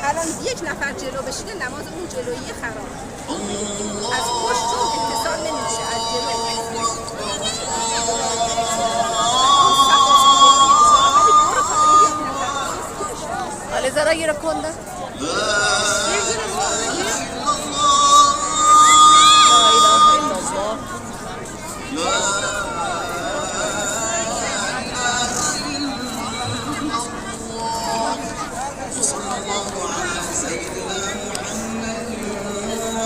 الان یک نفر جلو بشینه نماز اون جلویی خراب. از پشت چون اتصال نمیشه از جلو. Ale zara gira konda.